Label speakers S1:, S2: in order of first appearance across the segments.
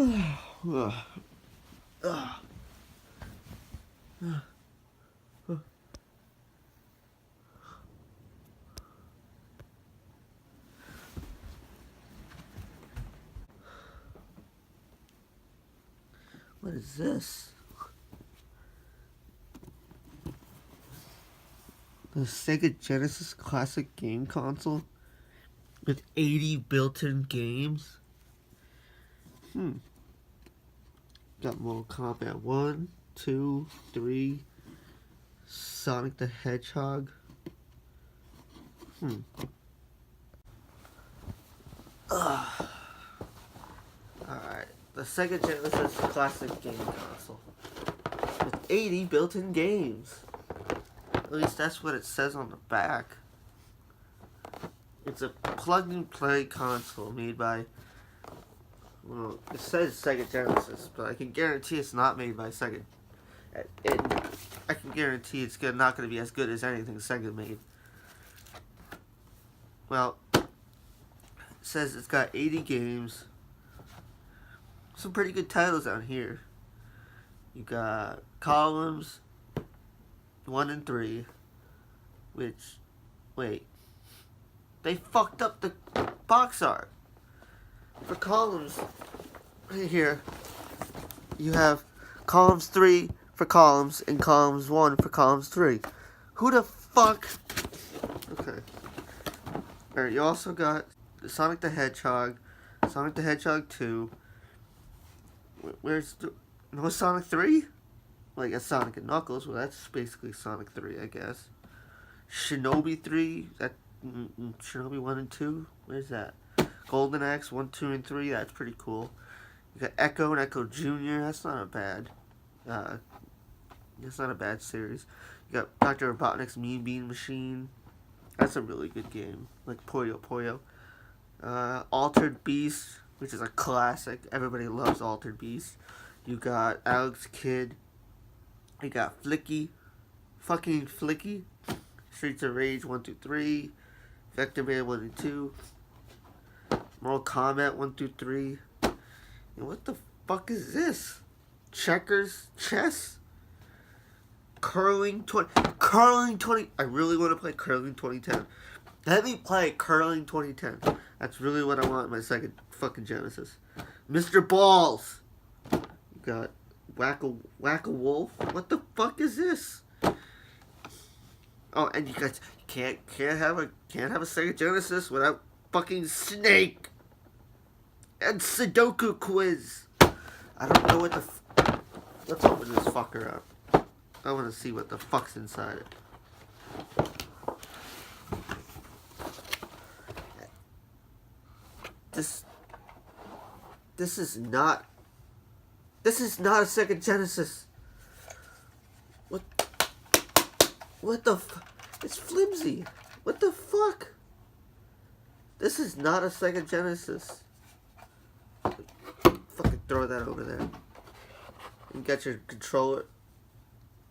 S1: What is this? The Sega Genesis classic game console with 80 built-in games. Got Mortal Kombat 1, 2, 3, Sonic the Hedgehog. Alright, the Sega Genesis classic game console with 80 built-in games. At least that's what it says on the back. It's a plug-and-play console made by, well, it says Sega Genesis, but I can guarantee it's not made by Sega. And I can guarantee it's not going to be as good as anything Sega made. Well, it says it's got 80 games. Some pretty good titles on here. You got Columns 1 and 3, which, wait, they fucked up the box art. For Columns, right here, you have Columns 3 for Columns and Columns 1 for Columns 3. Who the fuck? Okay. Alright, you also got Sonic the Hedgehog, Sonic the Hedgehog 2. Where's the... No Sonic 3? Like a Sonic and Knuckles. Well, that's basically Sonic 3, I guess. Shinobi 3. That Shinobi 1 and 2. Where's that? Golden Axe 1, 2, and 3. That's pretty cool. You got Echo and Echo Jr. That's not a bad... that's not a bad series. You got Dr. Robotnik's Mean Bean Machine. That's a really good game. Like Puyo Puyo. Altered Beast, which is a classic. Everybody loves Altered Beast. You got Alex Kidd. You got Flicky. Fucking Flicky. Streets of Rage 1, 2, 3. Vector Man 1 and 2. Mortal Kombat 1 through 3. And what the fuck is this? Checkers? Chess? Curling 20. Curling 20. I really want to play Curling 2010. Let me play Curling 2010. That's really what I want in my second fucking Genesis. Mr. Balls. You got Whack-A-Wolf. What the fuck is this? Oh, and you guys can't have a Sega Genesis without fucking Snake and Sudoku Quiz. I don't know what the. Let's open this fucker up. I want to see what the fuck's inside it. This is not a Sega Genesis. What the it's flimsy. What the fuck? This is not a Sega Genesis. Fucking throw that over there. You got your controller.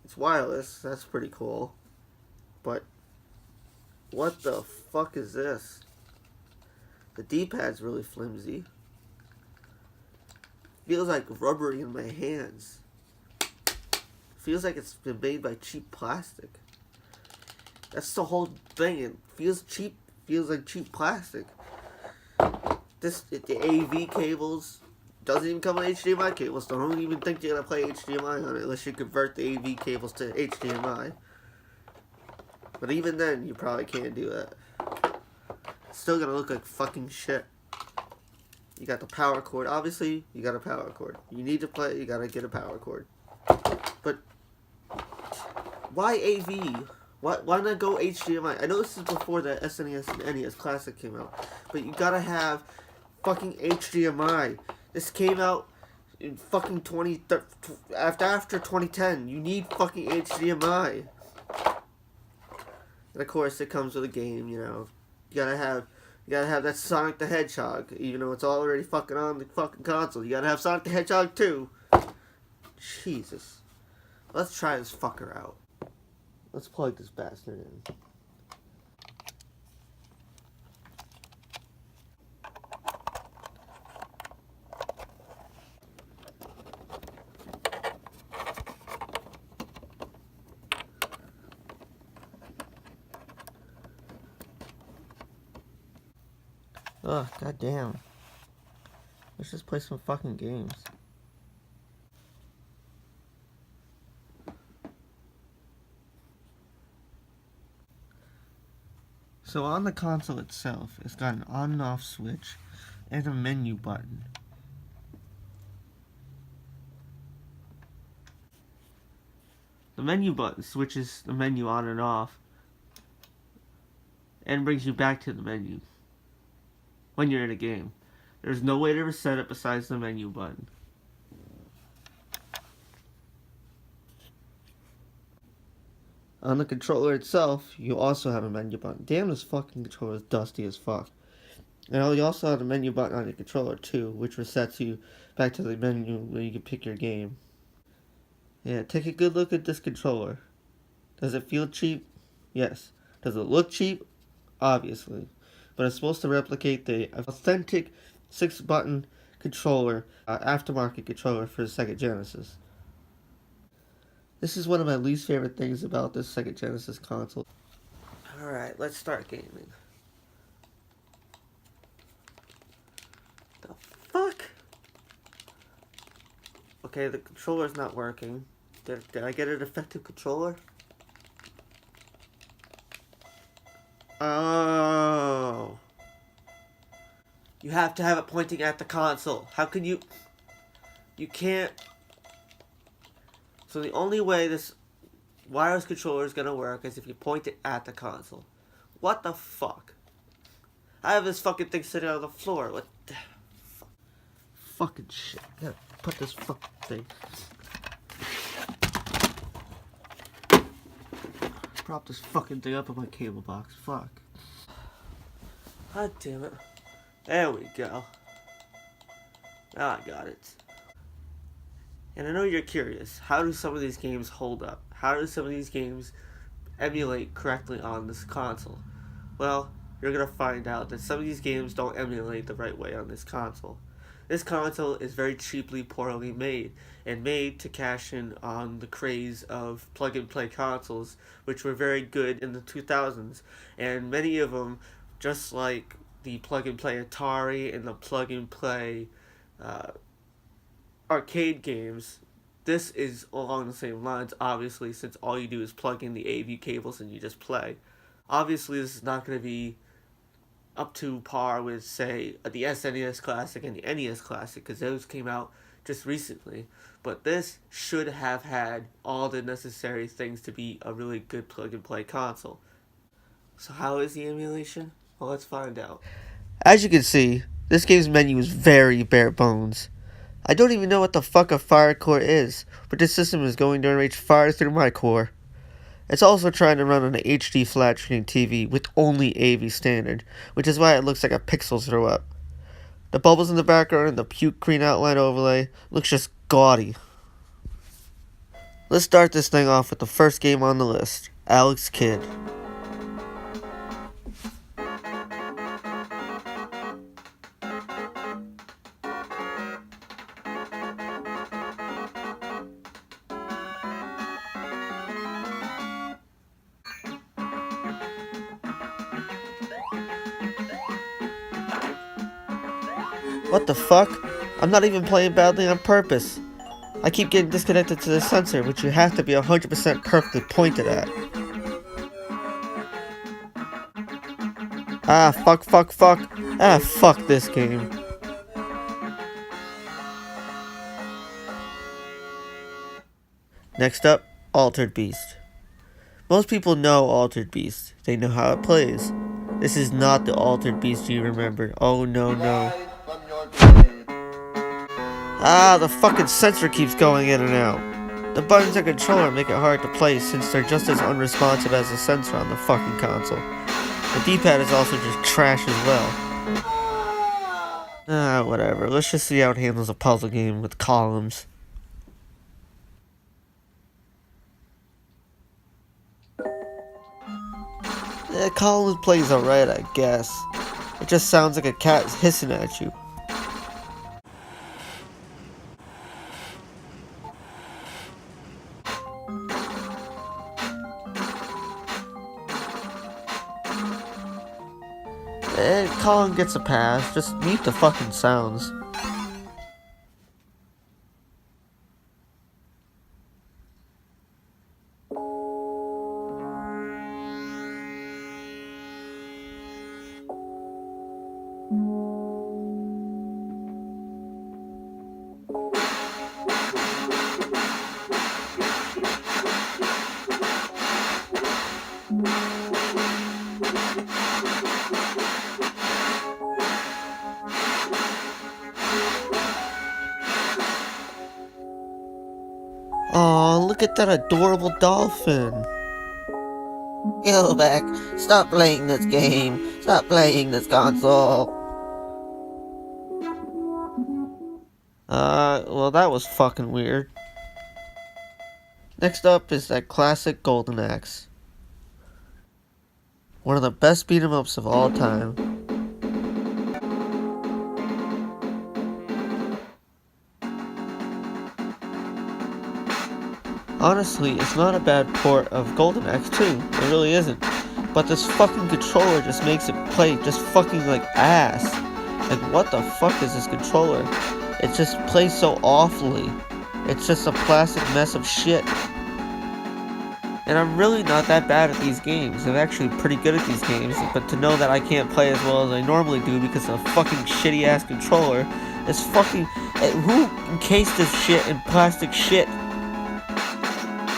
S1: It's wireless. That's pretty cool. But what the fuck is this? The D-pad's really flimsy. Feels like rubbery in my hands. Feels like it's been made by cheap plastic. That's the whole thing. It feels cheap. Feels like cheap plastic. The AV cables doesn't even come with HDMI cables. So I don't even think you're gonna play HDMI on it unless you convert the AV cables to HDMI. But even then, you probably can't do that. It's still gonna look like fucking shit. You got the power cord. Obviously, you got a power cord. You need to play. You gotta get a power cord. But why AV? Why not go HDMI? I know this is before the SNES and NES Classic came out, but you gotta have fucking HDMI. This came out in fucking after 2010. You need fucking HDMI. And of course, it comes with a game. You know, you gotta have that Sonic the Hedgehog, even though it's already fucking on the fucking console. You gotta have Sonic the Hedgehog 2. Jesus. Let's try this fucker out. Let's plug this bastard in. Ugh, goddamn. Let's just play some fucking games. So on the console itself, it's got an on and off switch and a menu button. The menu button switches the menu on and off and brings you back to the menu when you're in a game. There's no way to reset it besides the menu button. On the controller itself, you also have a menu button. Damn, this fucking controller is dusty as fuck. And you also have a menu button on your controller too, which resets you back to the menu where you can pick your game. Yeah, take a good look at this controller. Does it feel cheap? Yes. Does it look cheap? Obviously. But it's supposed to replicate the authentic 6-button controller, aftermarket controller for the Sega Genesis. This is one of my least favorite things about this Sega Genesis console. Alright, let's start gaming. The fuck? Okay, the controller's not working. Did I get a defective controller? Oh. You have to have it pointing at the console. How can you... You can't... So the only way this wireless controller is going to work is if you point it at the console. What the fuck? I have this fucking thing sitting on the floor. What the fuck? Fucking shit. I gotta put this fucking thing... Prop this fucking thing up on my cable box. Fuck. God damn it. There we go. Now I got it. And I know you're curious. How do some of these games hold up? How do some of these games emulate correctly on this console? Well, you're going to find out that some of these games don't emulate the right way on this console. This console is very cheaply, poorly made, and made to cash in on the craze of plug-and-play consoles, which were very good in the 2000s, and many of them, just like the plug-and-play Atari and the plug-and-play arcade games, this is along the same lines, obviously, since all you do is plug in the AV cables and you just play. Obviously, this is not going to be up to par with, say, the SNES Classic and the NES Classic, because those came out just recently. But this should have had all the necessary things to be a really good plug-and-play console. So how is the emulation? Well, let's find out. As you can see, this game's menu is very bare bones. I don't even know what the fuck a fire core is, but this system is going to enrage fire through my core. It's also trying to run on an HD flat screen TV with only AV standard, which is why it looks like a pixel throw up. The bubbles in the background and the puke green outline overlay looks just gaudy. Let's start this thing off with the first game on the list, Alex Kidd. What the fuck? I'm not even playing badly on purpose. I keep getting disconnected to the sensor, which you have to be 100% perfectly pointed at. Ah, fuck. Ah, fuck this game. Next up, Altered Beast. Most people know Altered Beast. They know how it plays. This is not the Altered Beast you remember. Oh no. Ah, the fucking sensor keeps going in and out. The buttons and controller make it hard to play since they're just as unresponsive as the sensor on the fucking console. The D-pad is also just trash as well. Ah, whatever. Let's just see how it handles a puzzle game with columns. Yeah, columns plays alright, I guess. It just sounds like a cat hissing at you. Colin gets a pass. Just mute the fucking sounds. Aw, look at that adorable dolphin. Go back. Stop playing this game. Stop playing this console. Well, that was fucking weird. Next up is that classic Golden Axe. One of the best beat 'em ups of all time. Honestly, it's not a bad port of Golden Axe 2. It really isn't. But this fucking controller just makes it play just fucking like ass. Like, what the fuck is this controller? It just plays so awfully. It's just a plastic mess of shit. And I'm really not that bad at these games. I'm actually pretty good at these games, but to know that I can't play as well as I normally do because of a fucking shitty ass controller is fucking... Who encased this shit in plastic shit?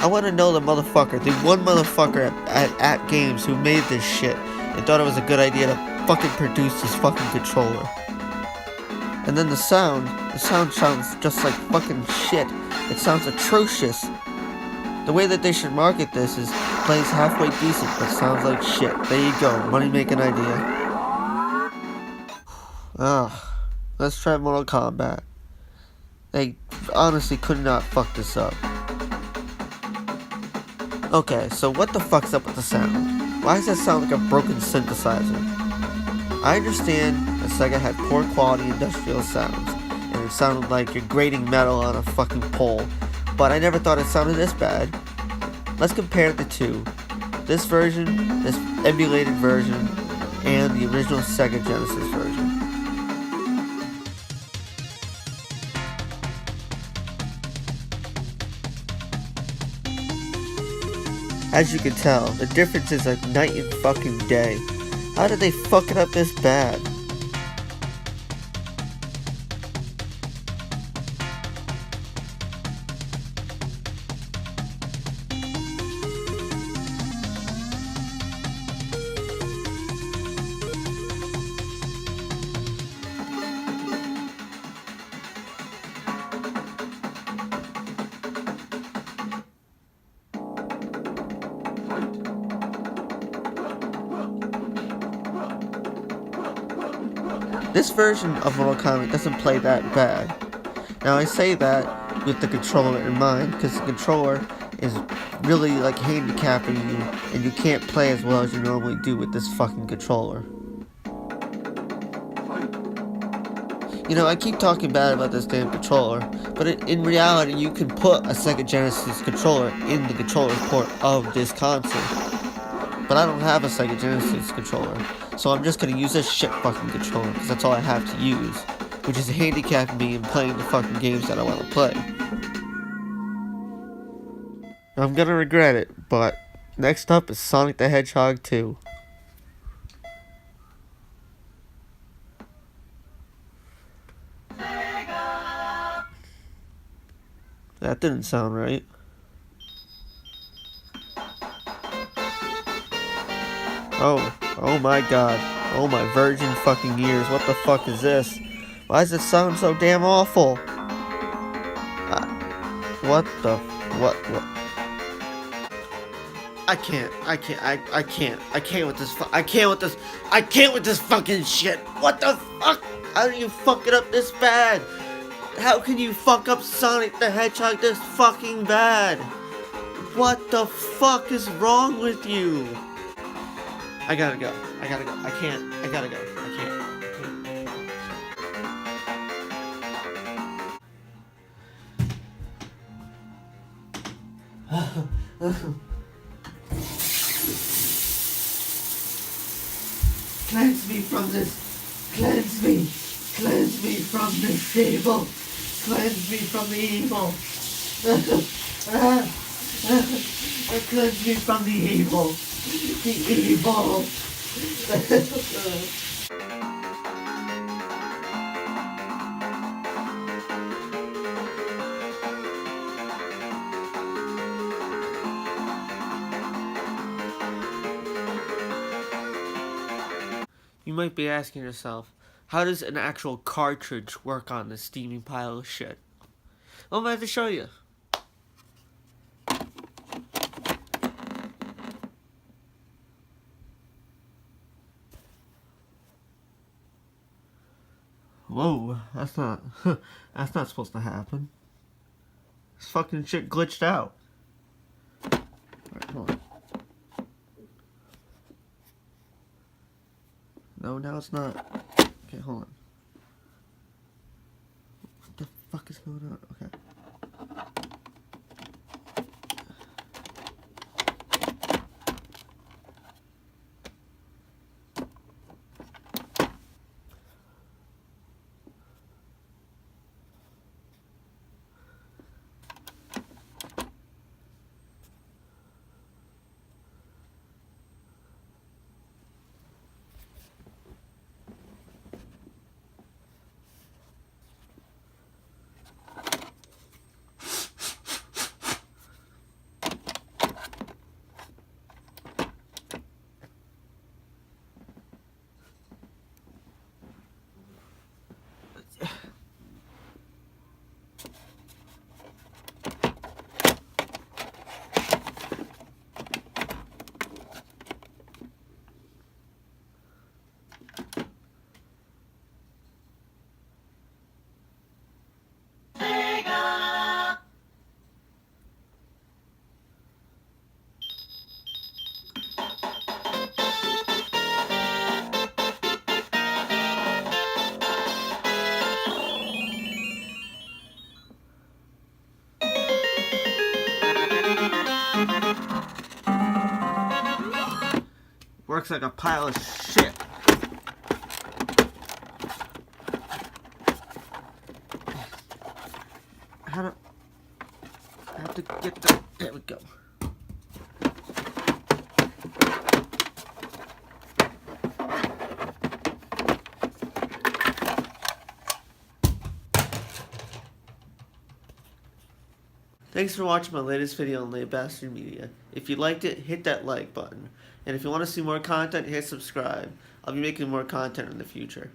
S1: I want to know the motherfucker, the one motherfucker at ATGames who made this shit and thought it was a good idea to fucking produce this fucking controller. And then the sound sounds just like fucking shit. It sounds atrocious. The way that they should market this is plays halfway decent but sounds like shit. There you go, money making idea. Let's try Mortal Kombat. They honestly could not fuck this up. Okay, so what the fuck's up with the sound? Why does that sound like a broken synthesizer? I understand that Sega had poor quality industrial sounds, and it sounded like you're grating metal on a fucking pole, but I never thought it sounded this bad. Let's compare the two. This version, this emulated version, and the original Sega Genesis version. As you can tell, the difference is like night and fucking day. How did they fuck it up this bad? This version of Mortal Kombat doesn't play that bad. Now I say that with the controller in mind, because the controller is really like handicapping you, and you can't play as well as you normally do with this fucking controller. You know, I keep talking bad about this damn controller, but in reality you can put a Sega Genesis controller in the controller port of this console. But I don't have a Sega Genesis controller, so I'm just gonna use this shit fucking controller, because that's all I have to use, which is handicapping me in playing the fucking games that I want to play. I'm gonna regret it, but next up is Sonic the Hedgehog 2. That didn't sound right. Oh my god. Oh my virgin fucking ears. What the fuck is this? Why does it sound so damn awful? What? I can't with this fucking shit. What the fuck? How do you fuck it up this bad? How can you fuck up Sonic the Hedgehog this fucking bad? What the fuck is wrong with you? I gotta go. I gotta go. I can't. I gotta go. I can't. Cleanse me from this. Cleanse me. Cleanse me from this evil. Cleanse me from the evil. Cleanse me from the evil. The evil. You might be asking yourself, how does an actual cartridge work on this steaming pile of shit? Well, I'm about to show you. Whoa, that's not supposed to happen. This fucking shit glitched out. Alright, hold on. No, now it's not. Okay, hold on. What the fuck is going on? Okay. Works like a pile of shit. How do I have to get the... There we go. Thanks for watching my latest video on LeBasturd Media. If you liked it, hit that like button. And if you want to see more content, hit subscribe. I'll be making more content in the future.